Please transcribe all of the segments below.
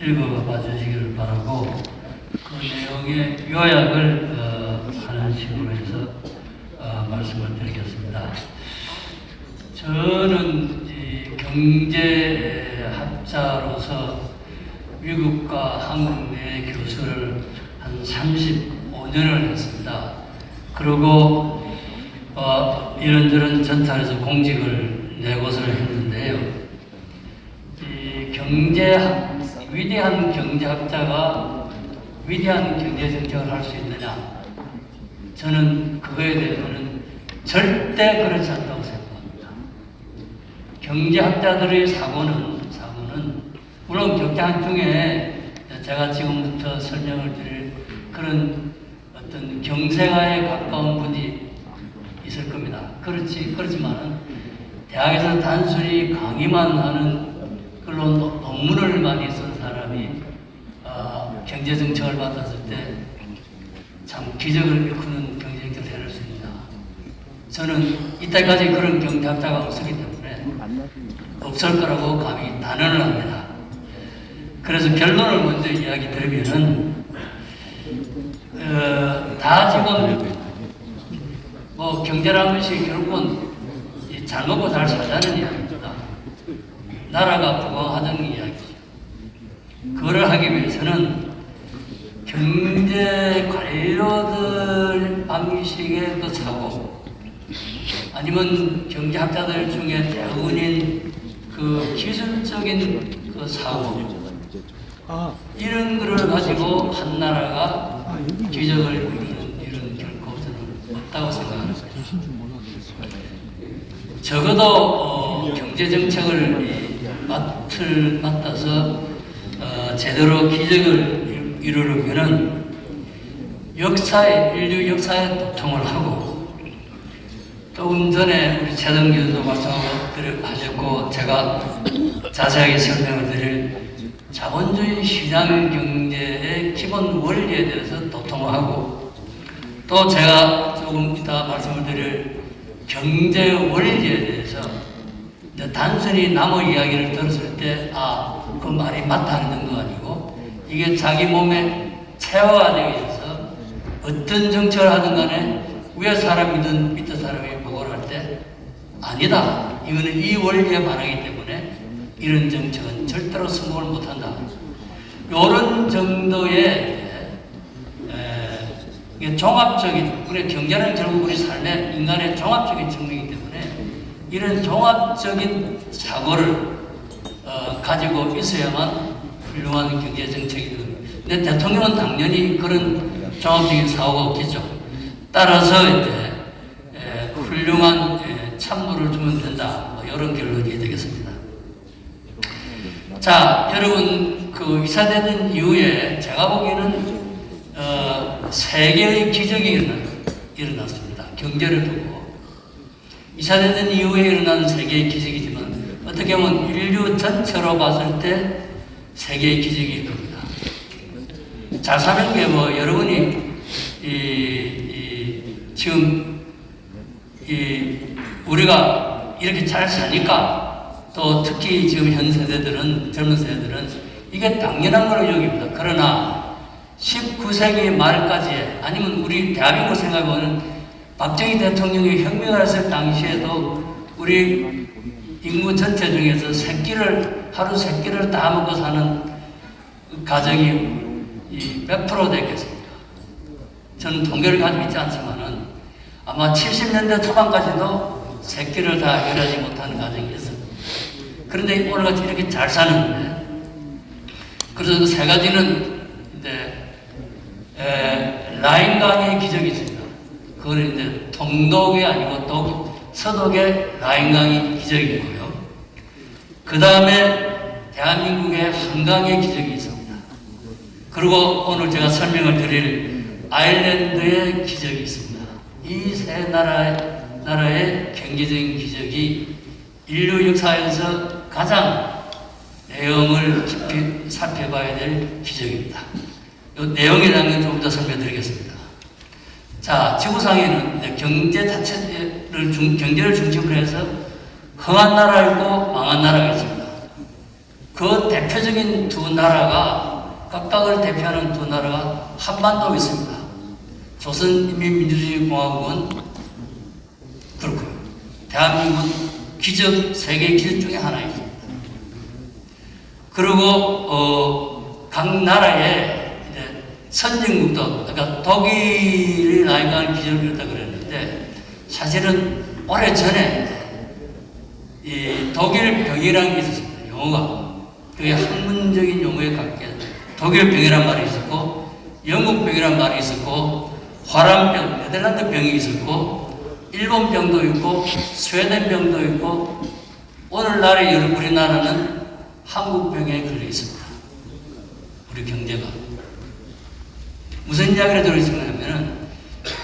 읽어봐 주시기를 바라고 그 내용의 요약을 하는 식으로 해서 말씀을 드리겠습니다. 저는 이 경제학자로서 미국과 한국 내 교수를 한 35년을 했습니다. 그리고 이런저런 전탈에서 공직을 4곳을 했는데요. 이 위대한 경제학자가 위대한 경제정책을 할 수 있느냐? 저는 그거에 대해서는 절대 그렇지 않다고 생각합니다. 경제학자들의 사고는 물론 경제학 중에 제가 지금부터 설명을 드릴 그런 어떤 경생학에 가까운 분이 있을 겁니다. 그렇지만은 대학에서 단순히 강의만 하는 그런 논문을 많이 쓴 사람이 경제정책을 받았을 때 참 기적을 일으키는 경제정책을 해낼 수 있다. 저는 이때까지 그런 경제학자가 없었기 때문에 없을 거라고 감히 단언을 합니다. 그래서 결론을 먼저 이야기 드리면은 다 지금 뭐 경제라는 것이 결국은 잘 먹고 잘 살자는 이야기입니다. 나라가 부강하자는 이야기죠. 그걸 하기 위해서는 경제 관료들 방식의 그 사고 아니면 경제학자들 중에 대부분인 그 기술적인 그 사고 이런 거를 가지고 한 나라가 기적을 이루는 일은 결코 저는 없다고 생각합니다. 적어도 경제정책을 맡아서 제대로 기적을 이루려면은 인류 역사에 도통을 하고 조금 전에 우리 최동 교수도 말씀하셨고 제가 자세하게 설명을 드릴 자본주의 시장 경제의 기본 원리에 대해서 도통을 하고 또 제가 조금 이따 말씀을 드릴 경제 원리에 대해서 단순히 남의 이야기를 들었을 때 그 말이 맞다는 정도가 아니고 이게 자기 몸에 체화되어 있어서 어떤 정책을 하든 간에 위에 사람이든 밑에 사람이 보고를 할 때 아니다. 이거는 이 원리에 반하기 때문에 이런 정책은 절대로 성공을 못한다. 이런 정도의 종합적인 우리 경제는 결국 우리 삶의 인간의 종합적인 측면이기 때문에 이런 종합적인 사고를 가지고 있어야만 훌륭한 경제 정책이 됩니다. 근데 대통령은 당연히 그런 종합적인 사고가 없겠죠. 따라서 이제 훌륭한 참모를 주면 된다. 뭐 이런 결론이 되겠습니다. 자, 여러분 그 이사되는 이후에 제가 보기에는 3개의 기적이 일어났습니다. 경제를 두고 이사되는 이후에 일어난 3개의 기적이지만 어떻게 보면 인류 전체로 봤을 때 3개의 기적일 겁니다. 잘 사는 게 뭐 여러분이 지금 우리가 이렇게 잘 사니까 또 특히 지금 현 세대들은 젊은 세대들은 이게 당연한 걸로 여깁니다. 그러나 19세기 말까지 아니면 우리 대한민국 생각해보면 박정희 대통령이 혁명을 했을 당시에도 우리 인구 전체 중에서 하루 3끼를 다 먹고 사는 가정이 몇 프로 되겠습니까? 저는 통계를 가지고 있지 않지만은 아마 70년대 초반까지도 3끼를 다 해결하지 못하는 가정이 있어요. 그런데 오늘같이 이렇게 잘 사는데 그래서 그 3가지는 라인강의 기적이 있습니다. 그건 이제 동독이 아니고 서독의 라인강의 기적이고요. 그 다음에 대한민국의 한강의 기적이 있습니다. 그리고 오늘 제가 설명을 드릴 아일랜드의 기적이 있습니다. 이 3나라의 경제적인 기적이 인류 역사에서 가장 내용을 깊이 살펴봐야 될 기적입니다. 이 내용에 대한 건 조금 더 설명드리겠습니다. 자, 지구상에는 경제를 중심으로 해서 흥한 나라 있고 망한 나라가 있습니다. 그 대표적인 두 나라가, 각각을 대표하는 두 나라가 한반도에 있습니다. 조선인민민주주의공화국은 그렇고요. 대한민국은 세계 기적 중에 하나입니다. 그리고 각 나라의 선진국도, 그러니까 독일이 나이가 기적을 이뤘다 그랬는데, 사실은 오래전에 이 독일 병이라는 게 있었습니다. 용어가. 그게 학문적인 용어에 갖게 독일 병이란 말이 있었고, 영국 병이란 말이 있었고, 화란병, 네덜란드 병이 있었고, 일본 병도 있고, 스웨덴 병도 있고, 오늘날의 우리나라는 한국 병에 걸려 있습니다. 우리 경제가. 무슨 이야기를 들으시냐면은,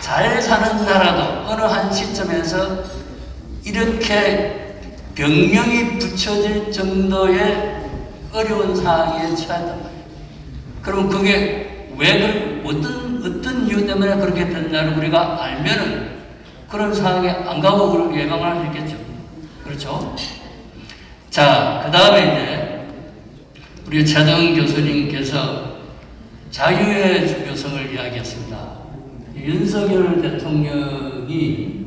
잘 사는 나라도 어느 한 시점에서 이렇게 병명이 붙여질 정도의 어려운 상황에 처했단 말이에요. 그럼 그게 왜, 어떤 이유 때문에 그렇게 됐냐를 우리가 알면은 그런 상황에 안 가고 그걸 예방을 할 수 있겠죠. 그렇죠? 자, 그 다음에 이제 우리 최동 교수님께서 자유의 중요성을 이야기했습니다. 윤석열 대통령이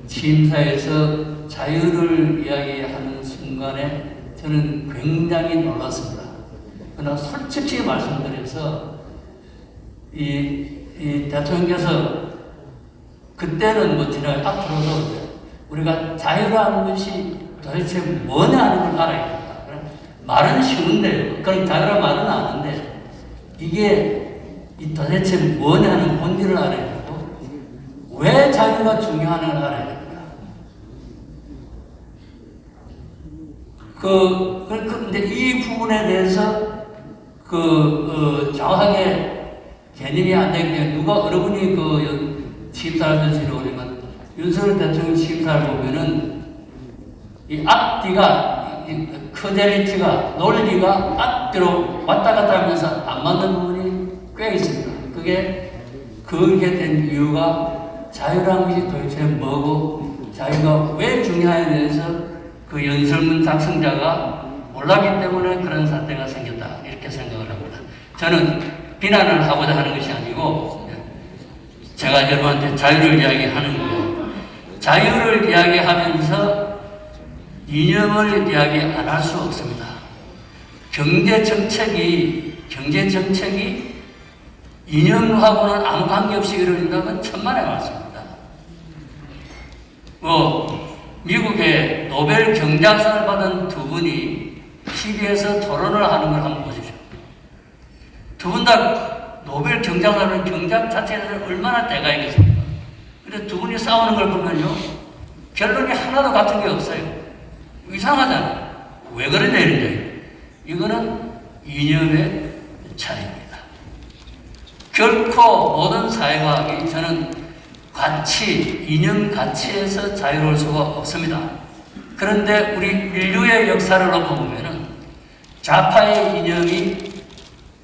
취임사에서 자유를 이야기하는 순간에 저는 굉장히 놀랐습니다. 그러나 솔직히 말씀드려서 이 대통령께서 그때는 뭐 지나가 앞으로도 우리가 자유라는 것이 도대체 뭐냐 하는 걸 알아야 된다. 말은 쉬운데요. 그럼 자유란 말은 아는데 이게 도대체 뭐냐 하는 본질을 알아야 되고 왜 자유가 중요한을 알아야 됩니다. 근데 이 부분에 대해서 정확하게 개념이 안 되기 때문에 누가 어느 분이 취임사를 하시려고 그러면 윤석열 대통령 취임사를 보면은 이 앞뒤가 커젤리티가 논리가 앞뒤로 왔다 갔다 하면서 안 맞는 부분이 꽤 있습니다. 그게 된 이유가 자유라는 것이 도대체 뭐고 자유가 왜 중요한에 대해서 그 연설문 작성자가 몰랐기 때문에 그런 사태가 생겼다. 이렇게 생각을 합니다. 저는 비난을 하고자 하는 것이 아니고 제가 여러분한테 자유를 이야기하는 거예요. 자유를 이야기하면서 이념을 이야기 안 할 수 없습니다. 경제 정책이 이념하고는 아무 관계없이 이루어진다면 천만의 말씀입니다. 미국의 노벨 경제학상을 받은 두 분이 TV에서 토론을 하는 걸 한번 보십시오. 두 분 다 노벨 경제학상은 경제학 자체에서 얼마나 때가 있겠습니까? 근데 두 분이 싸우는 걸 보면요, 결론이 하나도 같은 게 없어요. 이상하잖아요. 왜 그러냐 이런데 이거는 이념의 차이입니다. 결코 모든 사회과학이 저는 이념 가치에서 자유로울 수가 없습니다. 그런데 우리 인류의 역사를 놓고 보면은 좌파의 이념이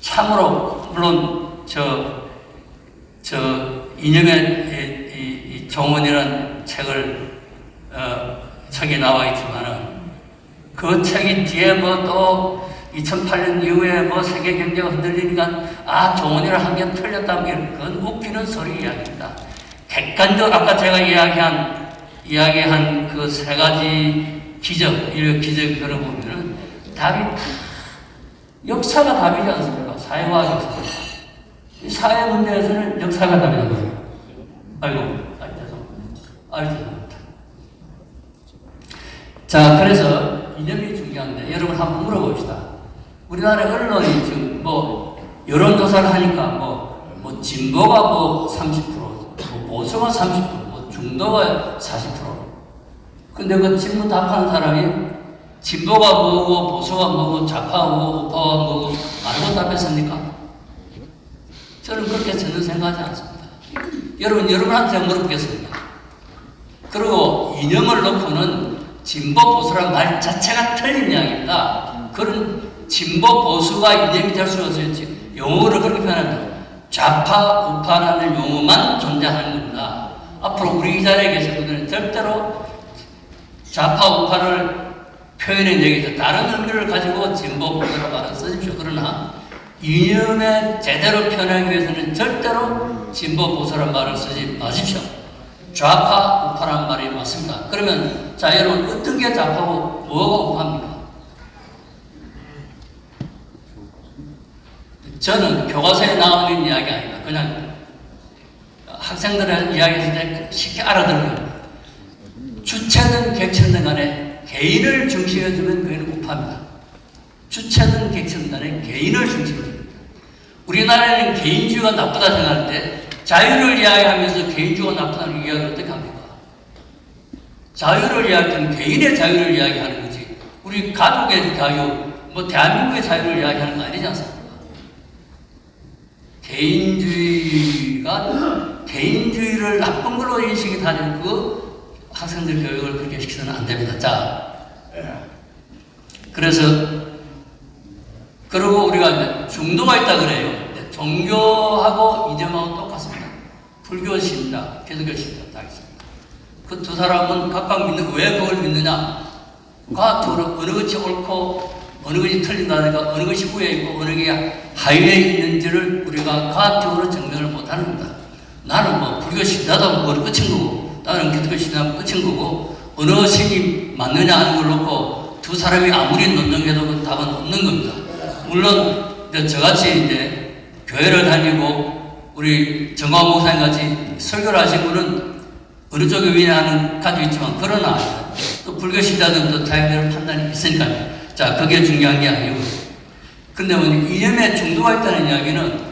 참으로 물론 이념의 이 종언이라는 책이 나와 있지만은 그 책이 뒤에 또 2008년 이후에 세계 경제가 흔들리니까 종언이라 한 게 틀렸다면 그건 웃기는 소리 이야기입니다. 객관적 아까 제가 이야기한 그 세 가지 인류 기적을 보면은 답이 역사가 답이지 않습니까? 사회와 역사. 이 사회 문제에서는 역사가 답이라는 거예요. 죄송합니다. 자, 그래서 이념이 중요한데 여러분 한번 물어봅시다. 우리나라 언론이 지금 여론조사를 하니까 진보가 30%, 보수가 30%, 중도가 40%. 근데 그 질문 답하는 사람이 진보가 뭐고 보수가 뭐고 좌파가 뭐고 우파가 뭐고 알고 답했습니까? 저는 그렇게 전혀 생각하지 않습니다. 여러분한테 물어보겠습니다. 그리고 이념을 놓고는 진보 보수라는 말 자체가 틀린 이야기입니다. 그런 진보 보수가 이념이 될 수 없어야지. 용어를 그렇게 표현한다. 좌파 우파라는 용어만 존재하는 겁니다. 앞으로 우리 이 자리에 계신 분들은 절대로 좌파 우파를 표현의 얘기죠. 다른 의미를 가지고 진보 보수라고 말은 쓰십시오. 그러나 이념에 제대로 표현하기 위해서는 절대로 진보 보수라는 말을 쓰지 마십시오. 좌파 우파라는 말이 맞습니다. 그러면 자 여러분 어떤 게 좌파고 뭐가 우파입니까? 저는 교과서에 나오는 이야기 아닙니다. 그냥 학생들은 이야기했을 때 쉽게 알아들어요. 주체든 객체든 간에 개인을 중시해 주면 그게 우파입니다. 주체든 객체든 간에 개인을 중시해 줍니다. 우리나라에는 개인주의가 나쁘다 생각할 때 자유를 이야기하면서 개인주의가 나쁘다는 이야기를 어떻게 합니까? 자유를 이야기하면 개인의 자유를 이야기하는 거지. 우리 가족의 자유, 뭐 대한민국의 자유를 이야기하는 거 아니지 않습니까? 개인주의를 나쁜 걸로 인식이 다니고 학생들 교육을 그렇게 시켜서는 안 됩니다. 자, 그래서 그리고 우리가 중도가 있다 그래요. 종교하고 이념하고 똑같습니다. 불교 신자, 기독교 신자 다 있습니다. 그 두 사람은 각각 왜 그걸 믿느냐? 과학적으로 어느 것이 옳고 어느 것이 틀린다니까 어느 것이 위에 있고 어느 게 하위에 있는지를 우리가 과학적으로 증명을 못하는 겁니다. 나는 뭐 불교 신자다 뭐 끝인 거고 나는 기독교 신자면 끝인 거고 어느 신이 맞느냐 하는 걸 놓고 두 사람이 아무리 논쟁해도 그 답은 없는 겁니다. 물론 저같이 이제 교회를 다니고 우리 정광 목사님 같이 설교를 하신 분은 어느 쪽에 위냐는 가지고 있지만 그러나 또 불교 신자들도 자기들 판단이 있으니까 자 그게 중요한 게 아니고 근데 뭐 이념에 중도가 있다는 이야기는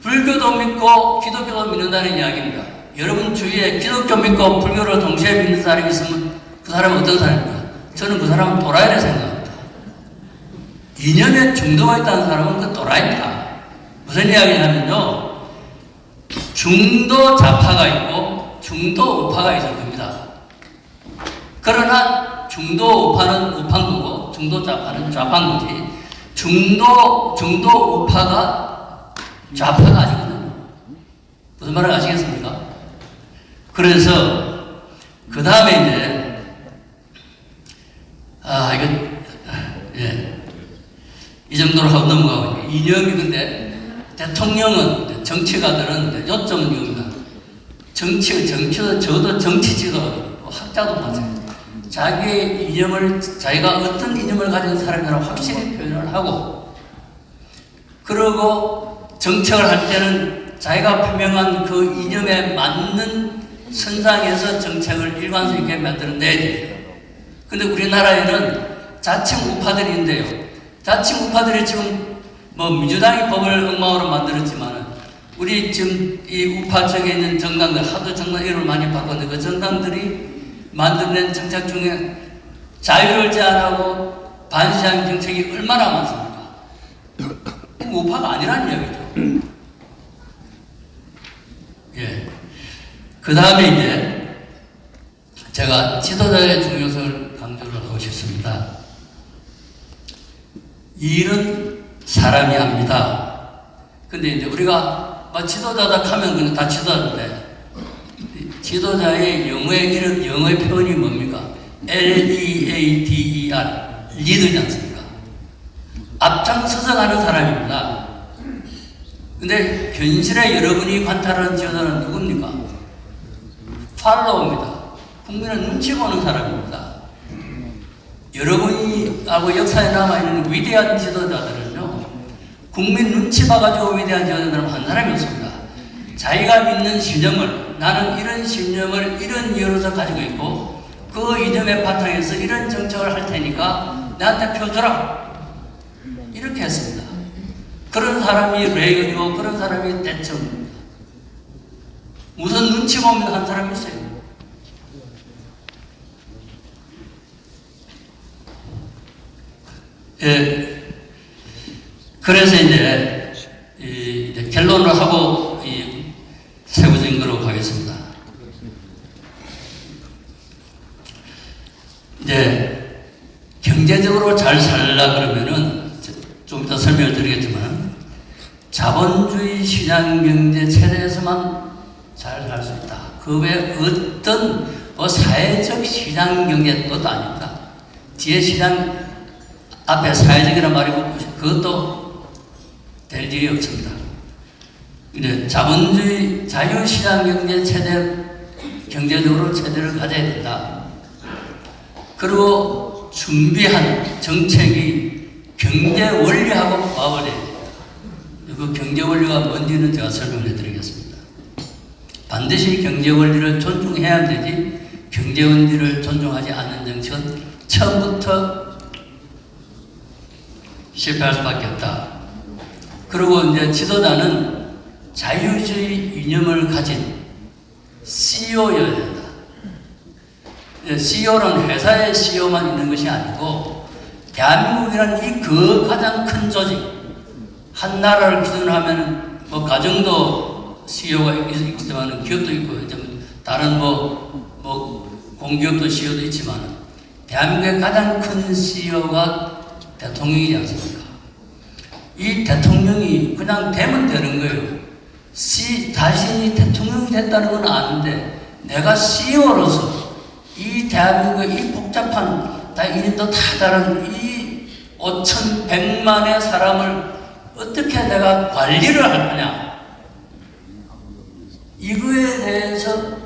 불교도 믿고 기독교도 믿는다는 이야기입니다. 여러분 주위에 기독교 믿고 불교를 동시에 믿는 사람이 있으면 그 사람은 어떤 사람입니까? 저는 그 사람은 도라이라 생각합니다. 이념에 중도가 있다는 사람은 그 도라이입니다. 무슨 이야기냐면요. 중도 좌파가 있고 중도 우파가 있을 겁니다. 그러나 중도 우파는 우파인 거고 중도 좌파는 좌파인 거지 중도 우파가 좌파가 아니거든요. 무슨 말을 아시겠습니까? 그래서 그 다음에 이제 이 정도로 하고 넘어가고 이념이 근데 대통령은 정치가들은 요점은 이겁니다. 정치도 저도 정치지도거든요. 학자도 마찬가지예요. 자기의 이념을 자기가 어떤 이념을 가진 사람이라고 확실히 표현을 하고 그리고 정책을 할 때는 자기가 표명한 그 이념에 맞는 선상에서 정책을 일관성 있게 만들어내야 돼요. 근데 우리나라에는 자칭 우파들인데요. 자칭 우파들이 지금 뭐 민주당이 법을 엉망으로 만들었지만 우리 지금 이 우파 쪽에 있는 정당들 하도 정당 이름을 많이 바꿨는데 그 정당들이 만들어낸 정책 중에 자유를 제한하고 반시한 정책이 얼마나 많습니까? 우파가 아니라는 이야기죠. 예. 그 다음에 이제 제가 지도자의 중요성을 강조를 하고 싶습니다. 일은 사람이 합니다. 근데 이제 우리가 지도자다 하면 그냥 다 지도자인데 지도자의 영어의 표현이 뭡니까? L-E-A-D-E-R 리더지 않습니까? 앞장서서 가는 사람입니다. 근데 현실에 여러분이 관찰하는 지도자는 누굽니까? 팔로우입니다. 국민의 눈치 보는 사람입니다. 여러분이 하고 역사에 남아있는 위대한 지도자들은요 국민 눈치 봐가지고 위대한 지도자들은 한 사람이 없습니다. 자기가 믿는 신념을 나는 이런 신념을 이런 이유로서 가지고 있고 그 이념의 바탕에서 이런 정책을 할 테니까 나한테 표줘라 이렇게 했습니다. 그런 사람이 레이건이고 그런 사람이 대통령입니다. 우선 눈치 보면 한 사람이 있어요. 예. 그래서 이제 결론을 하고 세부적인 걸로 가겠습니다. 이제 경제적으로 잘 살라 그러면은 좀 이따 설명을 드리겠지만 자본주의 시장 경제 체제에서만 잘 살 수 있다. 그 외에 어떤 사회적 시장 경제 것도 아닙니다. 지혜시장 앞에 사회적이라는 말이 붙고 그것도 될 일이 없습니다. 이제 자본주의 자유시장 경제 경제적으로 체제를 가져야 된다. 그리고 준비한 정책이 경제 원리하고 부합을 해야 된다. 그 경제 원리가 뭔지는 제가 설명을 해드리겠습니다. 반드시 경제 원리를 존중해야 되지 경제 원리를 존중하지 않는 정책은 처음부터 실패할 수밖에 없다. 그리고 이제 지도자는 자유주의 이념을 가진 CEO여야 된다. CEO는 회사의 CEO만 있는 것이 아니고 대한민국이라는 이 그 가장 큰 조직, 한 나라를 기준으로 하면 뭐 가정도 CEO가 있지만 기업도 있고 다른 공기업도 CEO도 있지만 대한민국의 가장 큰 CEO가 대통령이지 않습니까? 이 대통령이 그냥 되면 되는 거예요. 자신이 대통령이 됐다는 건 아는데 내가 CEO로서 이 대한민국의 이 복잡한 다 이름도 다 다른 이 5,100만의 사람을 어떻게 내가 관리를 할 거냐, 이거에 대해서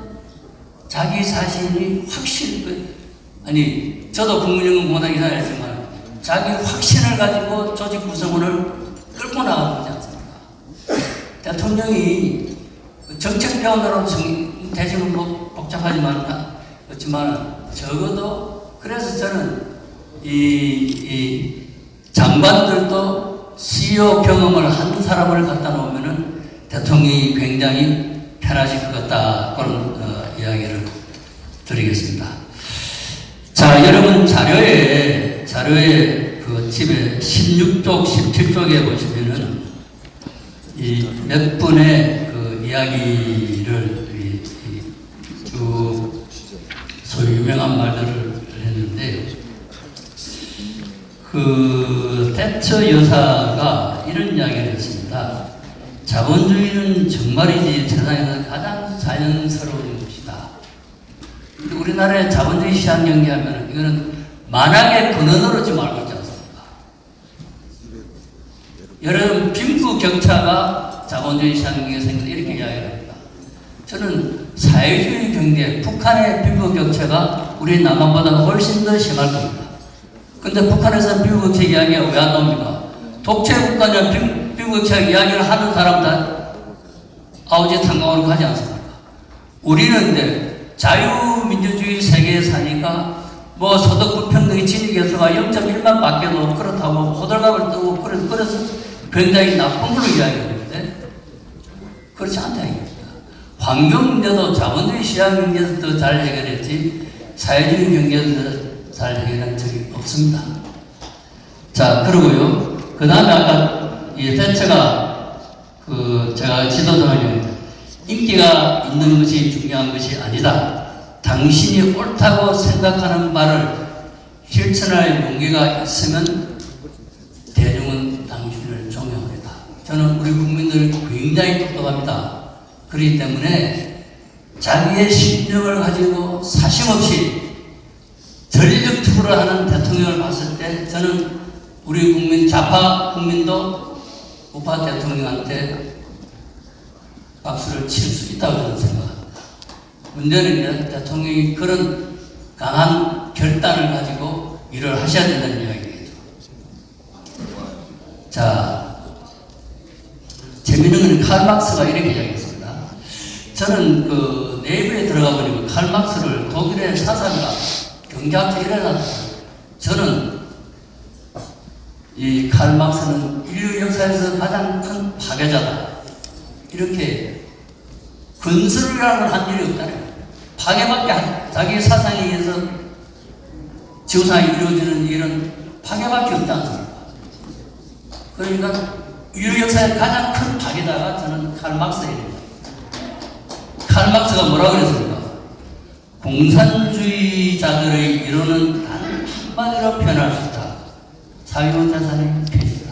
자기 자신이 저도 국민연금공단 이사를 했지만 자기 확신을 가지고 조직 구성원을 끌고 나가고 있지 않습니까? 대통령이 정책표현으로 대신은 복잡하지만 그렇지만 적어도 그래서 저는 이 장관들도 CEO 경험을 한 사람을 갖다 놓으면은 대통령이 굉장히 편하실 것 같다. 그런 이야기를 드리겠습니다. 자, 여러분 자료에 그 집에 16쪽, 17쪽에 보시면은 이 몇 분의 그 이야기를 쭉 소위 유명한 말들을 했는데 그 대처 여사가 이런 이야기를 했습니다. 자본주의는 정말이지 세상에서 가장 자연스러운 것이다. 근데 우리나라의 자본주의 시장 경제하면 이거는 만악의 근원으로 지금 알고 있지 않습니까? 여러분 빈부격차가 자본주의 시장 경제에 생겨서 이렇게 이야기를 합니다. 저는 사회주의 경제, 북한의 빈부격차가 우리 남한보다 훨씬 더 심할 겁니다. 근데 북한에서 빈부격차 이야기가 왜 안 나옵니까? 독재 국가냐 빈부격차 이야기를 하는 사람 다 아우지 탄광으로 가지 않습니까? 우리는 이제 자유민주주의 세계에 사니까 뭐 소득 불평등의 진위계수가 0.1만 밖에도 그렇다고 호들갑을 뜨고 그래서 굉장히 나쁜 걸로 이야기하는데 그렇지 않다 이겁니다. 환경 문제도 자본주의 시장 경제에서 더 잘 해결했지 사회주의 경제에서 잘 해결한 적이 없습니다. 자, 그러고요. 그 다음에 아까 이 대처가 제가 지도자를 인기가 있는 것이 중요한 것이 아니다. 당신이 옳다고 생각하는 말을 실천할 용기가 있으면 대중은 당신을 존경합니다. 저는 우리 국민들 굉장히 똑똑합니다. 그렇기 때문에 자기의 신념을 가지고 사심없이 전력 투구를 하는 대통령을 봤을 때 저는 우리 국민, 좌파 국민도 우파 대통령한테 박수를 칠 수 있다고 저는 생각합니다. 문제는 대통령이 그런 강한 결단을 가지고 일을 하셔야 된다는 이야기겠죠. 자, 재미있는 건 칼막스가 이렇게 이야기했습니다. 저는 그 내부에 들어가 보니까 칼막스를 독일의 사상가, 경제학자 일어났어요. 저는 이 칼막스는 인류 역사에서 가장 큰 파괴자다. 이렇게 건설이라는 걸 한 일이 없다는 파괴밖에 자기 사상에 의해서 지구상에 이루어지는 일은 파괴밖에 없지 않습니까? 그러니까 인류 역사의 가장 큰 파괴자가 저는 칼막스입니다. 칼막스가 뭐라고 그랬습니까? 공산주의자들의 이론은 단 한마디로 표현할 수 있다. 자유자산의 폐지다.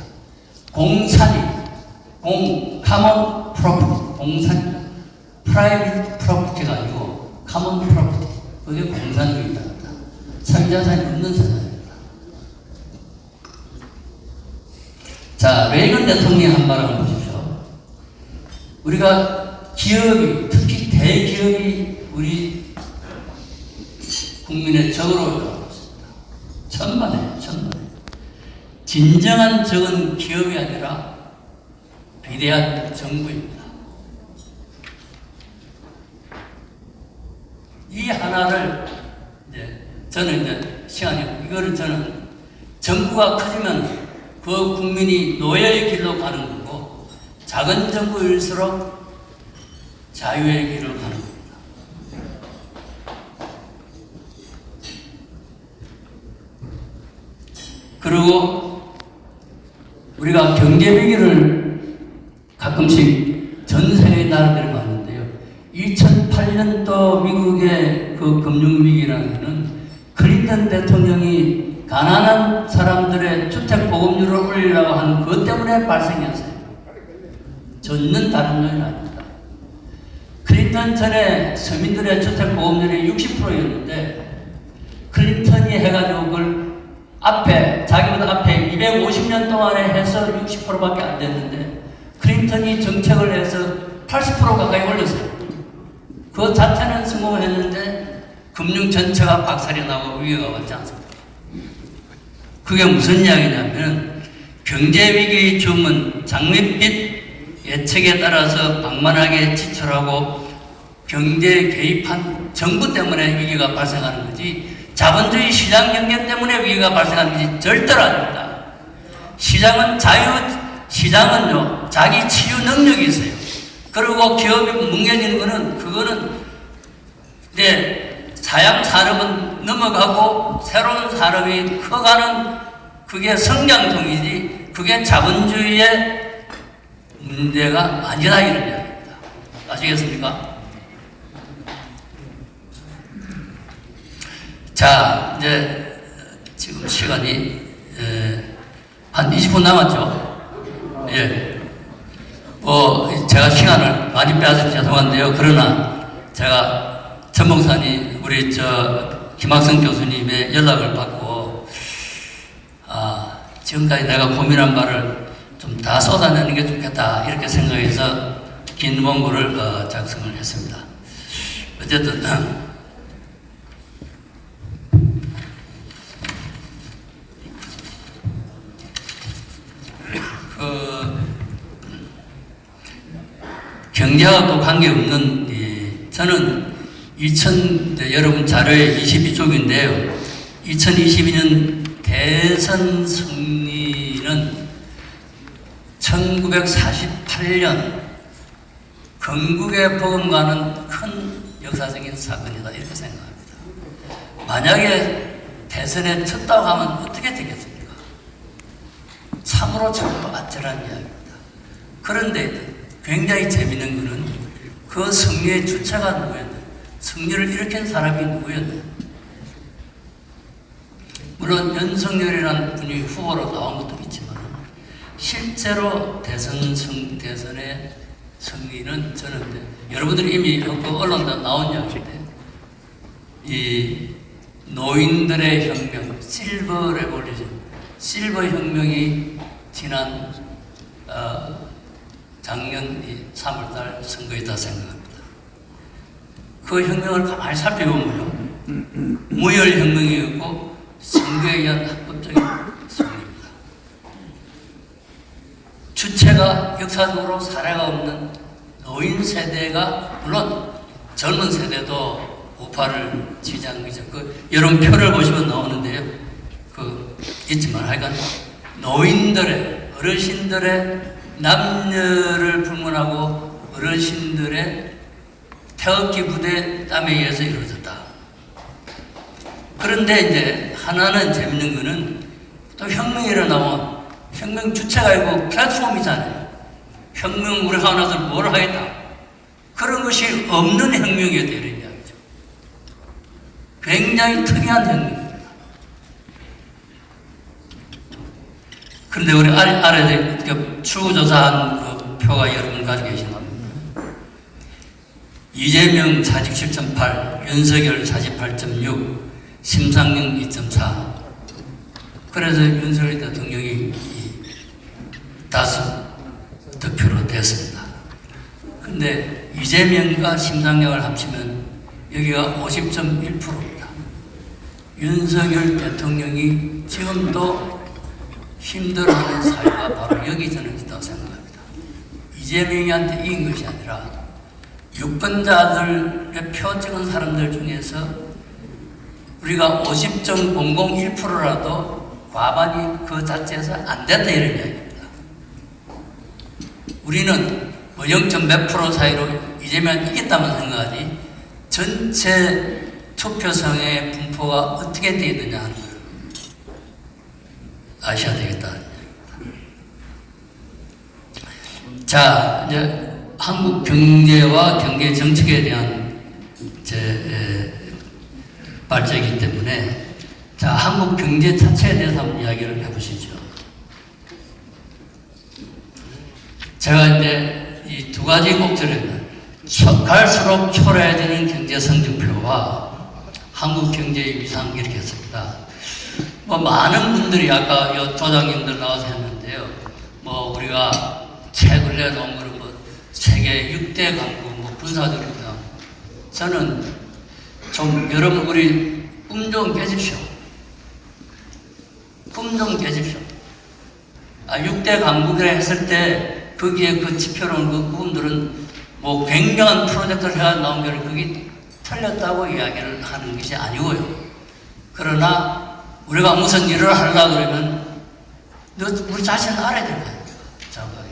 common property, 공산이다. private property가 아니고 common property, 그게 공산주의다. 자유자산이 없는 세상입니다. 자, 레이건 대통령의 한 말을 한번 보십시오. 우리가 기업이, 특히 대기업이 우리 국민의 적으로 가고 있습니다. 천만에. 진정한 적은 기업이 아니라 위대한 정부입니다. 이 하나를 저는 시간이 이거를 저는 정부가 커지면 그 국민이 노예의 길로 가는 거고 작은 정부일수록 자유의 길을 가는 겁니다. 그리고 우리가 경제 위기를 가끔씩 전 세계 나라들이 많은데요. 2008년도 미국의 그 금융위기라는 것은 클린턴 대통령이 가난한 사람들의 주택보급률을 올리려고 하는 그것 때문에 발생했어요. 전혀 다른 요인은 아닙니다. 클린턴 전에 서민들의 주택보급률이 60%였는데 클린턴이 해가지고 그걸 자기보다 앞에 250년 동안에 해서 60%밖에 안 됐는데 클린턴이 정책을 해서 80% 가까이 올렸어요. 그 자체는 성공했는데 금융 전체가 박살이 나고 위기가 왔지 않습니까? 그게 무슨 이야기냐면 경제위기의 주문 장밋빛 예측에 따라서 방만하게 지출하고 경제에 개입한 정부 때문에 위기가 발생하는 거지 자본주의 시장 경제 때문에 위기가 발생하는 것이 절대로 아닙니다. 시장은요, 자기 치유 능력이 있어요. 그리고 기업이 뭉개지는 그거는 사양 산업은 넘어가고 새로운 산업이 커가는 그게 성장통이지 그게 자본주의의 문제가 아니라 이런 이야기입니다. 아시겠습니까? 자, 이제 지금 시간이 한 20분 남았죠? 예. 제가 시간을 많이 빼앗아서 죄송한데요. 그러나 제가 전 목사님, 우리 김학성 교수님의 연락을 받고, 지금까지 내가 고민한 말을 좀 다 쏟아내는 게 좋겠다. 이렇게 생각해서 긴 원고를 작성을 했습니다. 어쨌든, 경제하고 관계없는, 저는 여러분 자료에 22쪽인데요. 2022년 대선 승리는 1948년 건국에 버금가는 큰 역사적인 사건이다. 이렇게 생각합니다. 만약에 대선에 쳤다고 하면 어떻게 되겠습니까? 참으로 아찔한 이야기입니다. 그런데 굉장히 재미있는 것은 그 승리의 주체가 누구였나? 승리를 일으킨 사람이 누구였나? 물론 윤석열이라는 분이 후보로 나온 것도 있지만 실제로 대선의 승리는 저는 여러분들이 이미 언론에 나온 이야기인데 이 노인들의 혁명, 실버 레볼루션, 실버 혁명이 지난 작년 3월달 선거이다 생각합니다. 그 혁명을 가만히 살펴보면요, 무혈혁명이었고 선거에 의한 합법적인 승리입니다. 주체가 역사적으로 사례가 없는 노인 세대가, 물론 젊은 세대도 우파를 지지하는 거죠. 여러분 표를 보시면 나오는데요. 있지만 하여간 노인들의, 어르신들의 남녀를 불문하고 어르신들의 태극기 부대 땀에 의해서 이루어졌다. 그런데 이제 하나는 재밌는 거는 또 혁명이 일어나면 혁명 주체가 있고 플랫폼이잖아요. 혁명 우리가 하나서 뭘 하겠다. 그런 것이 없는 혁명이어야 되는 이야기죠. 굉장히 특이한 혁명입니다. 그런데 우리 아래 출구조사한 그 표가 여러분 가지고 계신 겁니다. 이재명 47.8, 윤석열 48.6, 심상정 2.4. 그래서 윤석열 대통령이 다수 득표로 됐습니다. 근데 이재명과 심상정을 합치면 여기가 50.1%입니다. 윤석열 대통령이 지금도 힘들어하는 사회가 바로 여기 저는 있다고 생각합니다. 이재명이한테 이긴 것이 아니라 유권자들의 표 찍은 사람들 중에서 우리가 50.001%라도 과반이 그 자체에서 안 됐다 이런 이야기입니다. 우리는 뭐 0. 몇 프로 사이로 이재명을 이겼다면 생각하지 전체 투표성의 분포가 어떻게 되어 있느냐 하는 걸 아셔야 되겠다. 자, 이제 한국 경제와 경제 정책에 대한 발제이기 때문에 자, 한국 경제 자체에 대해서 한번 이야기를 해보시죠. 제가 이제 이 두 가지 꼭지를 갈수록 초라해지는 경제 성적표와 한국 경제의 위상 이렇게 했습니다. 뭐 많은 분들이 아까 요 조장님들 나와서 했는데요. 뭐 우리가 책을 내놓은 거는 뭐 세계 6대 강국, 뭐 군사적입니다. 저는 좀 여러분 우리 꿈 좀 깨십시오. 꿈 좀 깨십시오. 6대 강국이라 했을 때 거기에 그 지표로는 그 꿈들은 뭐 굉장한 프로젝트를 해가 나온 게 그게 틀렸다고 이야기를 하는 것이 아니고요. 그러나 우리가 무슨 일을 하려고 그러면 우리 자신을 알아야 될 거 아닙니까? 정확하게.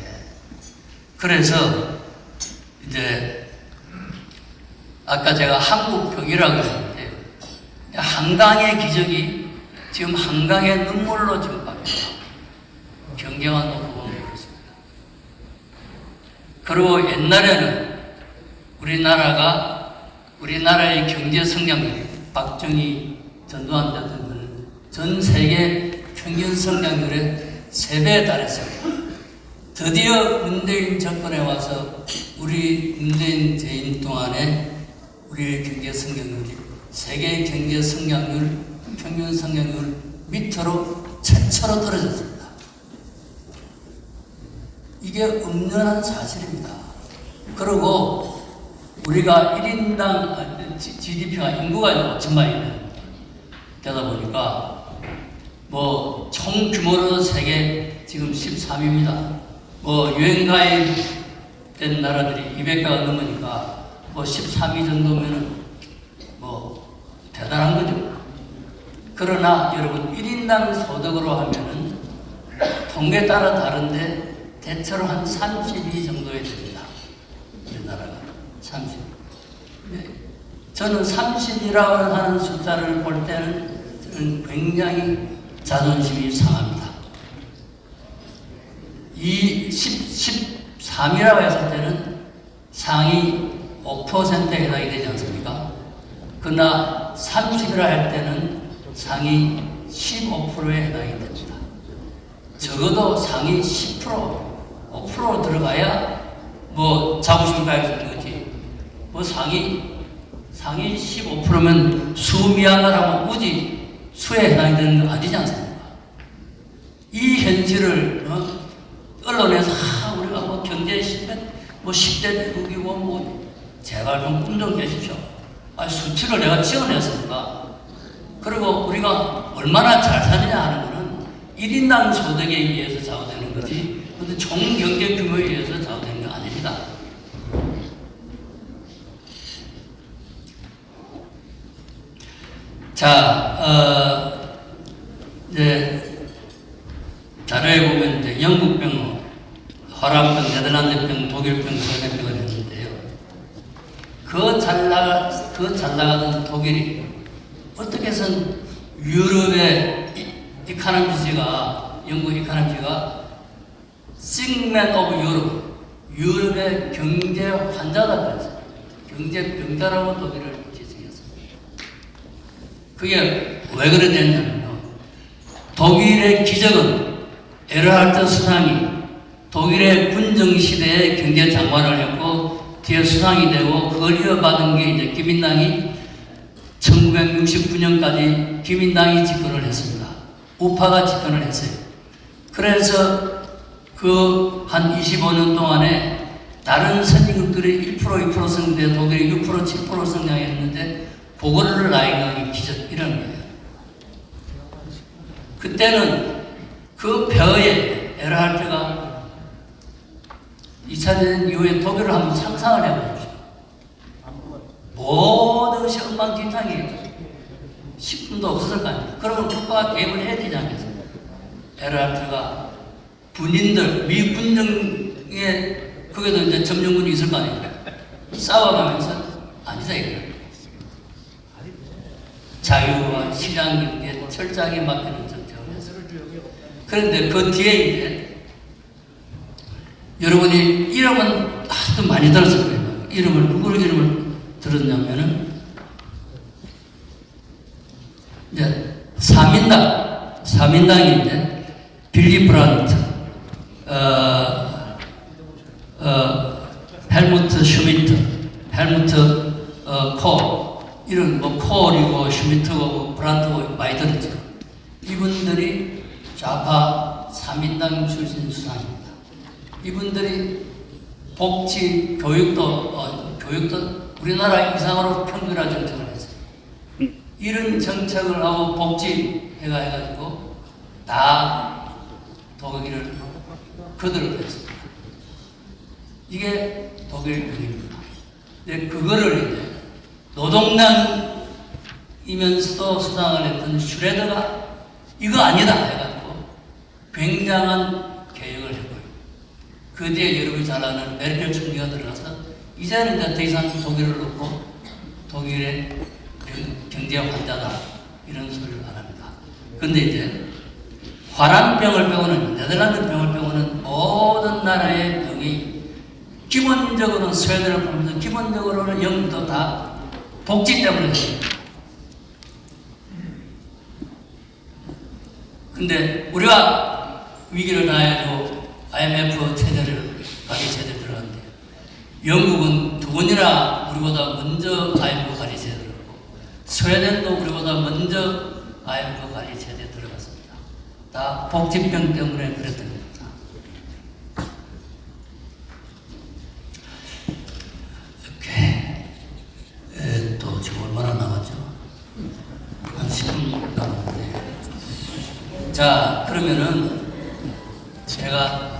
그래서 이제 아까 제가 한국경이라고 했는데 한강의 기적이 지금 한강의 눈물로 지금 갑니다. 경제만 놓고 보면 그렇습니다. 그리고 옛날에는 우리나라의 경제 성장률이 박정희 전두환 대통령은 전 세계 평균 성장률의 3배에 달했습니다. 드디어 문재인 정권에 와서 우리 문재인 재임 동안에 우리의 경제 성장률이 세계 경제 성장률 평균 성장률 밑으로 최초로 떨어졌습니다. 이게 엄연한 사실입니다. 그리고 우리가 1인당 GDP가 인구가 5천만이네. 되다 보니까 뭐 총 규모로 세계 지금 13위입니다. 뭐 유엔 가입된 나라들이 200개가 넘으니까 뭐 13위 정도면은 뭐 대단한 거죠. 그러나 여러분 1인당 소득으로 하면은 통계에 따라 다른데 대체로 한 32 정도에 됩니다. 우리나라가 30. 네. 저는 30이라고 하는 숫자를 볼 때는 저는 굉장히 자존심이 상합니다. 이 13이라고 했을 때는 상위 5%에 해당이 되지 않습니까? 그러나 30이라 할 때는 상위 15%에 해당이 됩니다. 적어도 상위 10%, 5% 들어가야 뭐 자부심 가질 수 있는 거지. 뭐 상위 15%면 수미하나라고 우지 수에 해당이 되는 거 아니지 않습니까? 이 현실을 언론에서 우리가 뭐 경제 10대 대국이고 뭐 제발 좀 꿈 좀 깨십시오. 수치를 내가 지어냈으니까. 그리고 우리가 얼마나 잘 사느냐 하는 거는 1인당 소득에 의해서 좌우되는 거지, 근데 총 경제 규모에 의해서 좌우되는 거 아닙니다. 자, 이제 자료에 보면 이제 영국병, 화람병, 네덜란드병, 독일병, 스웨덴병을 했는데요. 그 잘 나가던 독일이 어떻게 해서는 유럽의 이카노미스가, 영국 이카노미스가 싱맨 오브 유럽의 경제 환자다 그랬어요. 경제 병자라고 독일을 지칭했습니다. 그게 왜 그랬냐면요. 독일의 기적은 에르하르트 수상이 독일의 군정시대에 경제장관을 했고 뒤에 수상이 되고 그걸 이어받은 게 이제 기민당이 1969년까지 기민당이 집권을 했습니다. 우파가 집권을 했어요. 그래서 그 한 25년 동안에 다른 선진국들이 1%, 2% 성장돼 독일이 6%, 7% 성장했는데 그거를 라이강이 기적 이런 거예요. 그때는 그 벼에 에르하르트가 2차 대전 이후에 독일을 한번 상상을 해보십시오. 모든 것이 엉망진창이에요. 10분도 없었을 거 아닙니까? 그러면 국가가 개입을 해야 되지 않겠습니까? 에르하르트가 군인들, 미 군정에 거기도 이제 점령군이 있을 거 아닙니까? 싸워가면서 아니다 이거예요. 자유와 시장 경제에 철저하게 맡기는 정책을 했어요. 그런데 그 뒤에 이제 여러분이 이름은 하도 많이 들었을 거예요. 누구를 이름을 들었냐면은 이제 사민당이 이제 빌리 브란트, 헬무트 슈미트, 헬무트 콜 이런 뭐 콜이고 슈미트고 브란트고 많이 들었죠. 이분들이 좌파 3인당 출신 수상입니다. 이분들이 복지, 교육도 우리나라 이상으로 평균화 정책을 했어요. 이런 정책을 하고 복지 해가지고 다 독일을 거들을 했습니다. 이게 독일군입니다. 근데 그거를 이제 노동당이면서도 수상을 했던 슈레더가 이거 아니다 해가지고 굉장한 개혁을 했고요. 그 뒤에 여러분이 잘 아는 메르켈 총리가 들어가서 이제는 이제 더 이상 독일을 놓고 독일의 경제 환자다 이런 소리를 안 합니다. 근데 이제 화란병을 빼고는 네덜란드 병을 빼고는 모든 나라의 병이 기본적으로는 스웨덴을 보면서 기본적으로는 영도 다 복지 때문에 됩니다. 근데 우리가 위기를 당해도 IMF 체제를 가계 체제를 들어갔는데 영국은 두 번이나 우리보다 먼저 IMF 관리 체제에 들어갔고 스웨덴도 우리보다 먼저 IMF 관리 체제에 들어갔습니다. 다 복지병 때문에 그랬던 겁니다. 이렇게 또 지금 얼마나 남았죠? 한 10분 남았는데 자 그러면은 제가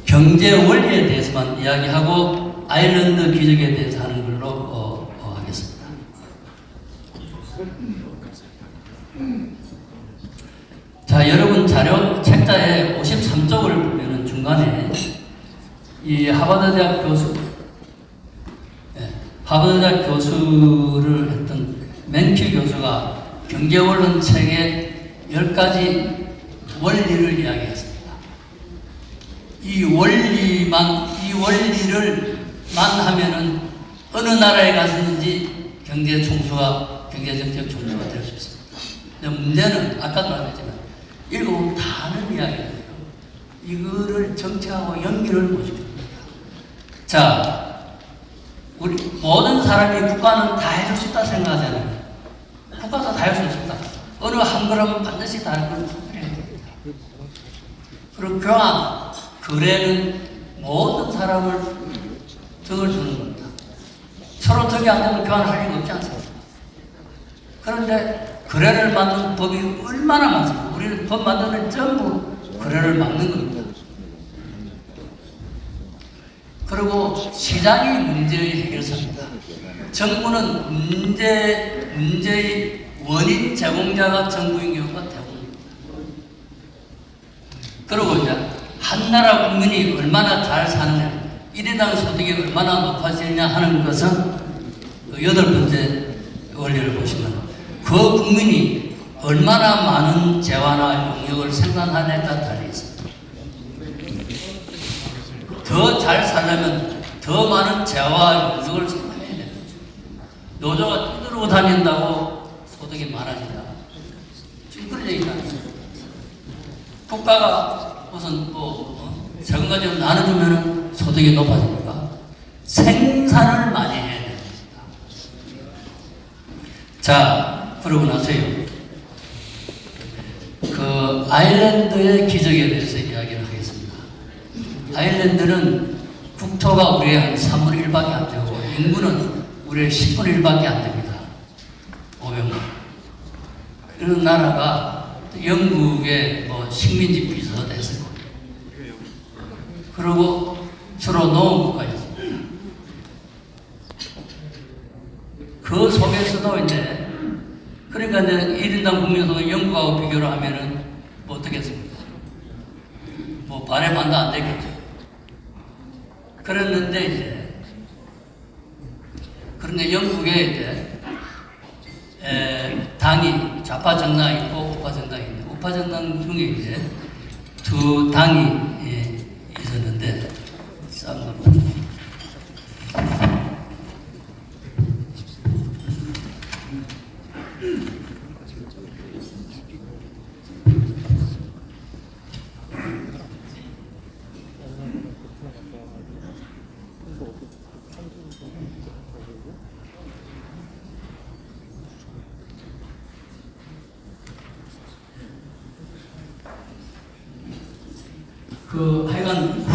경제 원리에 대해서만 이야기하고 아일랜드 기적에 대해서 하는 걸로 하겠습니다. 자, 여러분 자료 책자에 53쪽을 보면은 중간에 이 하버드대학 교수를 했던 맨큐 교수가 경제원론 책에 10가지 원리를 이야기했습니다. 이 원리를만 하면은 어느 나라에 가서든지 경제 총수가 경제정책 총수가 될 수 있습니다. 근데 문제는 아까도 말했지만 읽어보면 다 아는 이야기예요. 이거를 정책하고 연결을 못시킵니다. 자, 우리 모든 사람이 국가는 다 해줄 수 있다 생각하잖아요. 국가가 다 해줄 수 있다. 어느 한 걸음은 반드시 다른 걸 통일해야 됩니다. 그리고 교환, 거래는 모든 사람을 덕을 주는 겁니다. 서로 덕이 안 되면 교환할 리가 없지 않습니까? 그런데 거래를 막는 법이 얼마나 많습니까? 우리는 법 만드는 전부 거래를 막는 겁니다. 그리고 시장이 문제의 해결사입니다. 정부는 문제의 원인 제공자가 정부인 경우가 대부분입니다. 그리고 이제 한 나라 국민이 얼마나 잘 사느냐, 일인당 소득이 얼마나 높아지느냐 하는 것은 그 8번째 원리를 보시면 그 국민이 얼마나 많은 재화나 용역을 생산하느냐에 따라 달려 있습니다. 더 잘 살려면 더 많은 재화와 용역을 생산해야 됩니다. 노조가 뛰들고 다닌다고 소득이 많아진다. 지금 그런 얘기가 아닙니다. 국가가 무슨 세금 가지고 나눠주면 소득이 높아집니까? 생산을 많이 해야 됩니다. 자, 그러고 나서요. 그 아일랜드의 기적에 대해서 이야기를 하겠습니다. 아일랜드는 국토가 우리의 한 3분의 1밖에 안 되고 인구는 우리의 10분의 1밖에 안 됩니다. 500만. 이런 나라가 영국의 뭐 식민지 비슷했을 거예요. 그리고 주로 농업국가였습니다. 그 속에서도 이제 그러니까 이제 1인당 국민소득 영국하고 비교를 하면은 뭐 어떻겠습니까? 뭐 반의 반도 안 되겠죠. 그랬는데 이제 그런데 영국에 이제 당이 좌파 정당이 있고 우파 정당이 있는데 우파 정당 중에 이제 두 당이 있었는데 쌍으로 하여간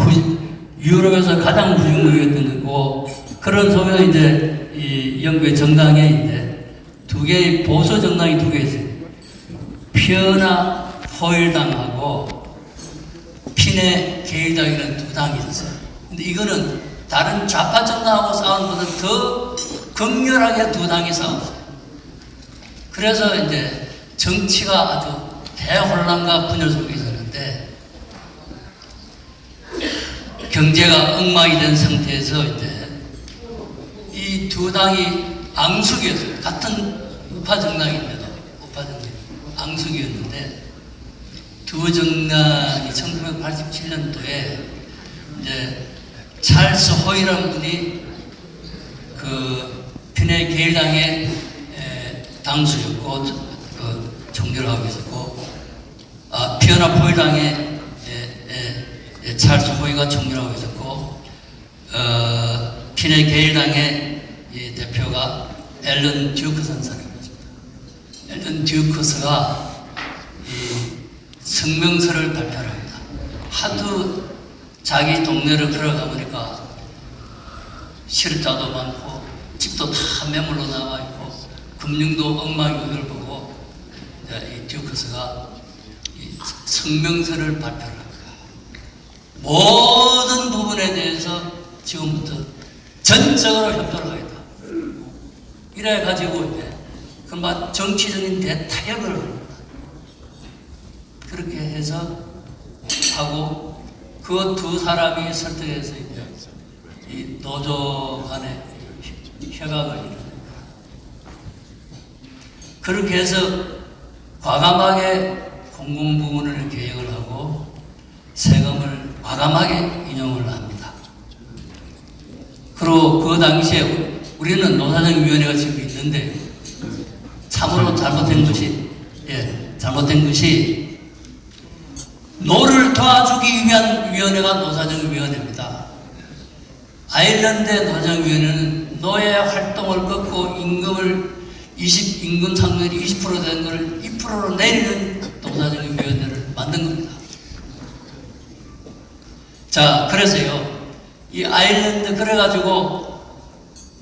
유럽에서 가장 후진국이었던 거고 그런 속에서 이제 이 영국의 정당에 두 개의 보수 정당이 두 개 있어요. 피어나 호일당하고 피네 게일당이라는 두 당이 있었어요. 근데 이거는 다른 좌파 정당하고 싸우는 것보다 더 격렬하게 두 당이 싸웠어요. 그래서 이제 정치가 아주 대혼란과 분열 속에 있었는데 경제가 엉망이 된 상태에서 이제 이 두 당이 앙숙이었어요. 같은 우파 정당인데도 우파 정당 앙숙이었는데 두 정당이 1987년도에 이제 찰스 호이라는 분이 그 피네 게일당의 당수였고 그 총리를 하고 있었고 피어나 포일당의 찰스 호이가 총리를 하고 있었고 피네 게일당의 대표가 앨런 듀크스라는 사람이었습니다. 앨런 듀크스가 성명서를 발표를 합니다. 하도 자기 동네를 걸어가 보니까 실업자도 많고 집도 다 매물로 나와 있고 금융도 엉망이 보고 이 듀크스가 이 성명서를 발표를 합니다. 모든 부분에 대해서 지금부터 전적으로 협조를 하겠다. 이래 가지고 이제 그만 정치적인 대타협을 합니다. 그렇게 해서 하고 그 두 사람이 설득해서 이제 이 노조 간의 협약을 이루는 거예요. 그렇게 해서 과감하게 공공부문을 개혁을 하고 세금을 과감하게 인용을 합니다. 그리고 그 당시에 우리는 노사정위원회가 지금 있는데 참으로 잘못된 것이 노를 도와주기 위한 위원회가 노사정위원회입니다. 아일랜드의 노사정위원회는 노예 활동을 꺾고 임금 상승률이 20% 된 것을 2%로 내리는 노사정위원회를 만든 겁니다. 자, 그래서요, 이 아일랜드 그래가지고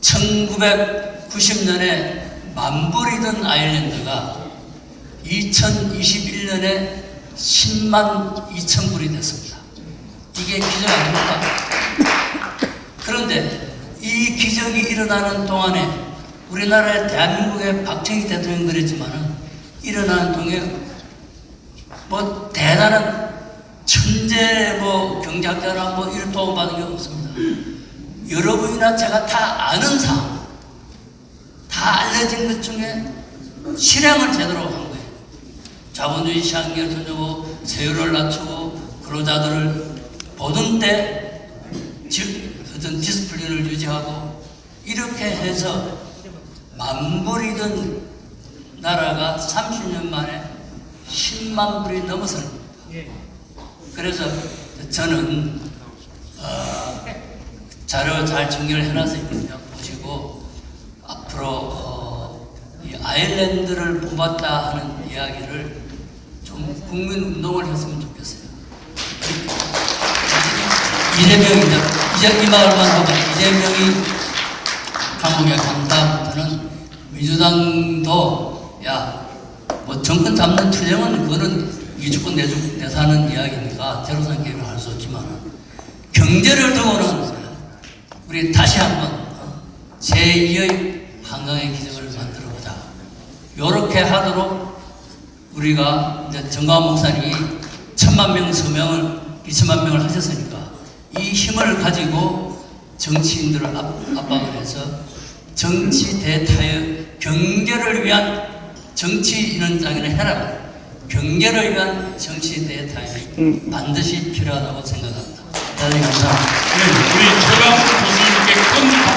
1990년에 만불이던 아일랜드가 2021년에 10만 2천 불이 됐습니다. 이게 기적 아닙니까? 그런데 이 기적이 일어나는 동안에 우리나라의 대한민국의 박정희 대통령 그랬지만은 일어나는 동안에 뭐 대단한 천재 뭐 경제학자나 뭐 이런 도움 받은 게 없습니다. 여러분이나 제가 다 아는 사항, 다 알려진 것 중에 실행을 제대로 한 거예요. 자본주의 시장을 전주고 세율을 낮추고 근로자들을 보던 때 어떤 디스플린을 유지하고 이렇게 해서 만불이던 나라가 30년 만에 10만 불이 넘어섭니다. 그래서 저는 자료 잘 정리를 해놔서 있거든요. 보시고 앞으로 이 아일랜드를 뽑았다 하는 이야기를 좀 국민 운동을 했으면 좋겠어요. 이재명이 이제 이 말만 하면 이재명이 감옥에 간다부터는 민주당도 뭐 정권 잡는 투쟁은 그거는 이주권 내사는 이야기니까 제로상 게임을 할 수 없지만 경제를 두고는 우리 다시 한번 제2의 한강의 기적을 만들어보자. 요렇게 하도록 우리가 이제 정광훈 목사님이 1000만 서명을 2천만 명을 하셨으니까 이 힘을 가지고 정치인들을 압박을 해서 정치 대타협, 경제를 위한 정치 이런 장애를 해라. 경제를 위한 정치 대타협이 반드시 필요하다고 생각합니다. 대단히 감사합니다. 네, 우리 최강 교수님께 큰